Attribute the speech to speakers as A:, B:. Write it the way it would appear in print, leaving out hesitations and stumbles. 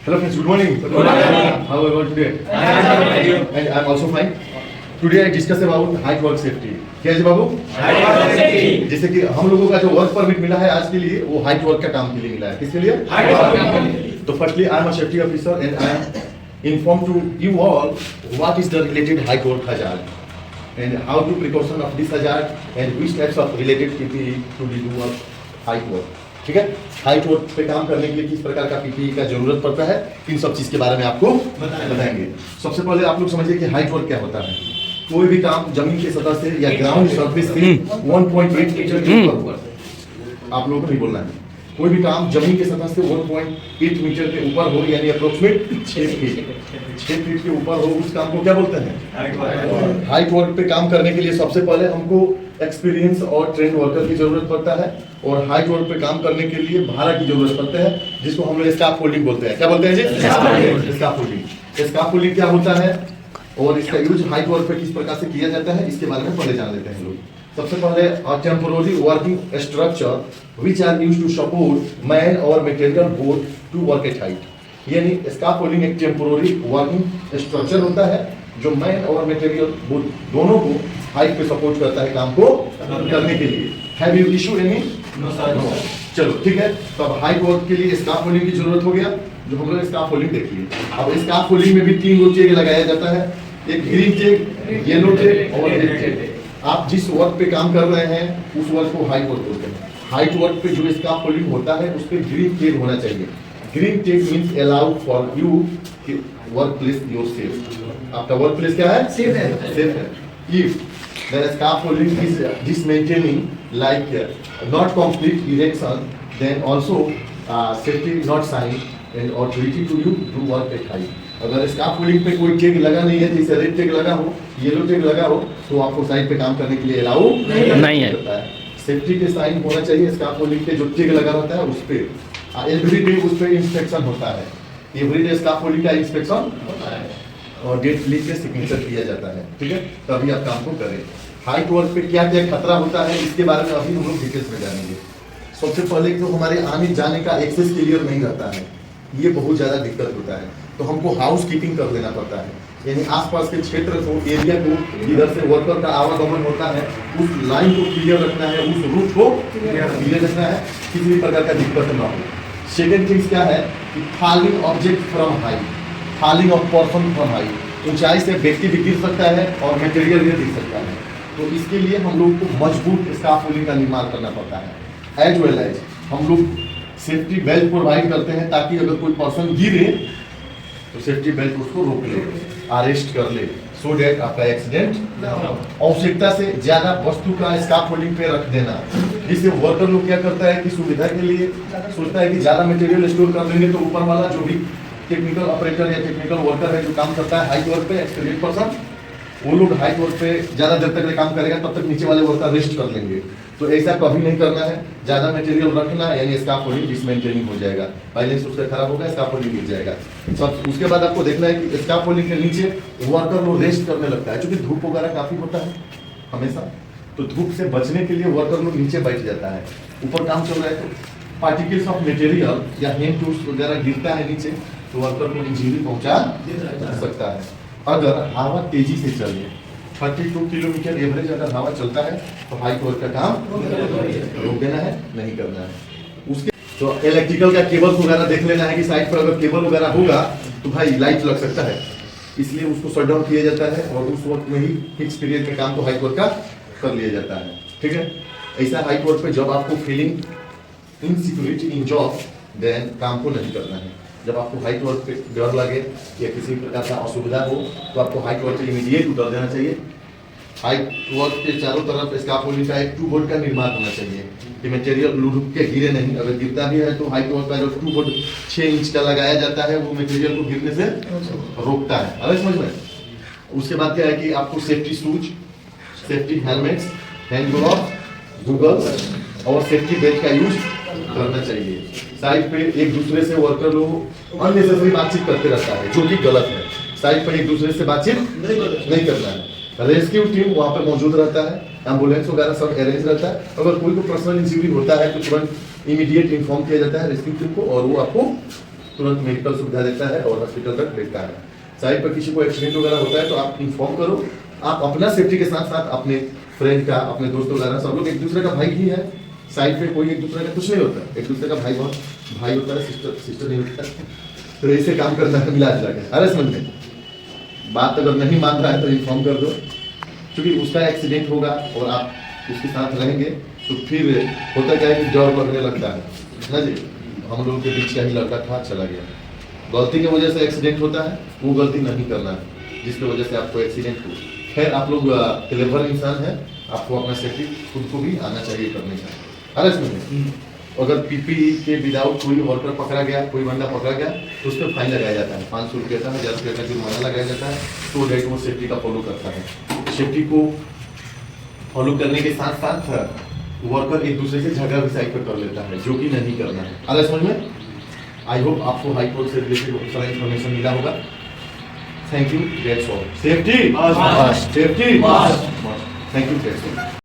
A: Hello friends, good morning. Good morning. How are you all today? And I am also fine. Today I discuss about height work safety. क्या है बाबू?
B: height work safety.
A: जैसे कि हम लोगों का जो work permit मिला है आज के लिए वो हाइट वर्क का काम के लिए मिला है. किसके लिए?
B: height work काम के लिए.
A: तो firstly I am a safety officer and I am informed to you all what is the related height work hazard and how to precaution of this hazard and which types of related PPE to do of height work. ठीक है, height work पे काम करने के लिए किस प्रकार का पीपीई का जरूरत पड़ता है, इन सब चीज के बारे में आपको बताएंगे. सबसे पहले आप लोग समझिए कि हाइट वर्क क्या होता है. कोई भी काम जमीन की सतह से या ग्राउंड सरफेस से 1.8 मीटर के ऊपर, आप लोगों को नहीं बोलना है, कोई भी काम जमीन की सतह से 1.8 मीटर के ऊपर हो यानी अप्रोक्सीमेट 6 फीट के ऊपर हो, उस काम को क्या बोलते हैं? हाइट वर्क पे काम करने के लिए सबसे पहले हमको एक्सपीरियंस और ट्रेंड वर्कर की जरूरत पड़ता है और हाइट वर्क पे काम करने के लिए भाड़ा की जरूरत पड़ता है, जिसको हम लोग स्कैफोल्डिंग बोलते हैं. क्या बोलते हैं जी? स्कैफोल्डिंग. स्कैफोल्डिंग क्या होता है और इसका यूज हाइट वर्क पे किस प्रकार से किया जाता है, इसके बारे में पहले जान लेते हैं लोग. सबसे पहले temporary working structure which are used to support man और material both to work at height. यानी स्कैफोल्डिंग एक टेम्पोररी वर्किंग स्ट्रक्चर होता है जो मैन और मटेरियल बोथ दोनों को हाइट पे सपोर्ट करता है काम को करने के लिए. Have you issue any? No. चलो ठीक है, तो अब हाइट वर्क के लिए स्कैफोल्डिंग की जरूरत हो गया, जो हम लोग स्कैफोल्डिंग देख लिए. अब स्कैफोल्डिंग में भी 3 चेक लगाया जाता है, एक ग्रीन चेक, येलो चेक और रेड चेक. आप जिस वर्क पे काम कर रहे हैं उस वर्क को हाइट वर्क बोलते हैं. हाइट वर्क पे जो स्कैफोल्डिंग होता है उस पे ग्रीन चेक होना चाहिए. Green check means allowed for you work place your safe. आपका वर्क प्लेस क्या है? सेफ है. If the scaffolding is dismantling like not complete erection, then also safety not signed and authority to you to work at height. अगर scaffolding पे कोई check लगा नहीं है, जैसे रेड चेक लगा हो, येलो चेक लगा हो, तो आपको साइड पे काम करने के लिए अलाउ नहीं है. सेफ्टी के साइन होना चाहिए स्कैफोल्डिंग पे जो चेक लगा रहता है उस पे. एवरी डे उस पे इंस्पेक्शन होता है. एवरी डे स्कैफोल्डिंग का इंस्पेक्शन होता है और डेट लिख के सिग्नेचर किया जाता है. ठीक है, तभी आप काम को करें. हाइट वर्क पे क्या क्या खतरा होता है इसके बारे में अभी हम लोग डिटेल्स में जानेंगे. सबसे पहले तो हमारे आने जाने का एक्सेस क्लियर नहीं रहता है, ये बहुत ज़्यादा दिक्कत होता है. तो हमको हाउस कीपिंग कर देना पड़ता है, यानी आसपास के क्षेत्र को, एरिया को, इधर से वर्कर का आवागमन होता है उस लाइन को क्लियर रखना है, उस रूट को क्लियर रखना है, किसी भी प्रकार का दिक्कत ना हो. सेकेंड थिंग्स क्या है कि falling object from height, falling of person from height. ऊंचाई से व्यक्ति भी गिर सकता है और मटेरियल भी गिर सकता है. तो इसके लिए हम लोग को मजबूत स्कैफोल्डिंग का निर्माण करना पड़ता है. एज वेल एज हम लोग सेफ्टी बेल्ट प्रोवाइड करते हैं ताकि अगर कोई पर्सन गिरे तो सेफ्टी बेल्ट उसको रोक ले, अरेस्ट कर ले, सो डेट आपका एक्सीडेंट. आवश्यकता से ज्यादा वस्तु का स्कैफोल्डिंग पे रख देना, जिससे वर्कर लोग क्या करता है कि सुविधा के लिए सोचता है कि ज्यादा मटेरियल स्टोर कर लेंगे तो ऊपर वाला जो भी टेक्निकल ऑपरेटर या टेक्निकल वर्कर है जो काम करता है हाइट वर्क पे, एक्सपीरियंस पर्सन, वो लोग हाइट वर्क पे ज्यादा देर तक काम करेगा, तब तक नीचे वाले वर्कर रेस्ट कर लेंगे. तो ऐसा कभी नहीं करना है. ज्यादा मटेरियल रखना है यानी स्कैफोल्डिंग डिसमेंटलिंग हो जाएगा, बैलेंस उसका खराब होगा, स्कैफोल्डिंग गिर जाएगा. सब उसके बाद आपको देखना है कि स्कैफोल्डिंग के नीचे वर्कर लोग रेस्ट करने लगता है, क्योंकि धूप वगैरह काफी होता है हमेशा, तो धूप से बचने के लिए वर्कर लोग नीचे बैठ जाता है. ऊपर काम चल रहा है तो पार्टिकल्स ऑफ मटेरियल या हैंड टूल्स वगैरह गिरता है नीचे तो वर्कर को इंजरी पहुंचा सकता है. अगर हवा तेजी से चले 32 किलोमीटर एवरेज अगर हवा चलता है तो हाइट वर्क का काम रोक देना है, नहीं करना है. उसके तो इलेक्ट्रिकल का केबल वगैरह देख लेना है कि साइड पर अगर केबल वगैरह होगा तो भाई लाइट लग सकता है, इसलिए उसको शट डाउन किया जाता है और उस वक्त में ही फिक्स पीरियड में काम को हाइट वर्क का कर लिया जाता है. ठीक है, ऐसा हाइट वर्क पे जब आपको feeling insecurity in job then काम को नहीं करना है. जब आपको हाइट वर्क पे डर लगे या किसी प्रकार का असुविधा हो तो आपको हाइट वर्क से इमीडिएट उतर देना चाहिए. हाइट वर्क के चारों तरफ स्कैफोल्डिंग का एक 2 बोर्ड का निर्माण होना चाहिए कि मटेरियल लुढ़क के गिरे नहीं. अगर गिरता भी है तो हाइट वर्क का जो 2 बोर्ड 6 इंच का लगाया जाता है वो मटेरियल को गिरने से रोकता है. अरे समझ में. उसके बाद क्या है कि आपको safety shoes, safety helmets, hand gloves, goggles और सेफ्टी बेल्ट का यूज करना चाहिए. साइड पे एक दूसरे से वर्कर लोग अननेसेसरी बातचीत करते रहता है जो कि गलत है. साइड पे एक दूसरे से बातचीत नहीं करना है. रेस्क्यू टीम वहाँ पे मौजूद रहता है, एम्बुलेंस वगैरह सब अरेंज रहता है. अगर कोई को पर्सनल इंजरी होता है तो तुरंत इमीडिएट इन्फॉर्म किया जाता है रेस्क्यू टीम को और वो आपको तुरंत मेडिकल सुविधा देता है और हॉस्पिटल तक भेजता है। साइड पर किसी को एक्सीडेंट वगैरह होता है तो आप इन्फॉर्म करो। आप अपना सेफ्टी के साथ साथ अपने फ्रेंड का, अपने दोस्त वगैरह, सब लोग एक दूसरे का भाई ही है। साइड पे कोई एक दूसरे का कुछ नहीं होता, एक दूसरे का भाई बहुत भाई होता है, सिस्टर नहीं होता है। तो ऐसे काम करना है, मिला जुला के। अरे समझ में बात अगर नहीं मान रहा है तो इन्फॉर्म कर दो, क्योंकि उसका एक्सीडेंट होगा और आप उसके साथ रहेंगे तो फिर होता क्या है कि डर लगने लगता है ना जी। हम लोगों के बीच का ही लड़का था, चला गया, गलती की वजह से एक्सीडेंट होता है, वो गलती नहीं करना है जिसकी वजह से आपको एक्सीडेंट हो। खैर आप लोग क्लेवर इंसान है, आपको अपना सेफ्टी खुद को भी आना चाहिए करने का। अरे इसमें अगर पीपीई के विदाउट कोई वर्कर पकड़ा गया, कोई बंदा पकड़ा गया तो उस पर फाइन लगाया जाता है, 500 रुपये का, 1000 रुपये का जुर्माना लगाया जाता है। तो डेट वो सेफ्टी का फॉलो करता है। सेफ्टी को फॉलो करने के साथ साथ वर्कर एक दूसरे से झगड़ा भी साइड पर कर लेता है, जो कि नहीं करना है। अरे समझ में? आई होप आपको हाई कोर्ट से रिलेटेड बहुत सारा इन्फॉर्मेशन मिला होगा। Thank you, that's all. Safety
B: Must.
A: Safety
B: Must.
A: Thank you, that's all.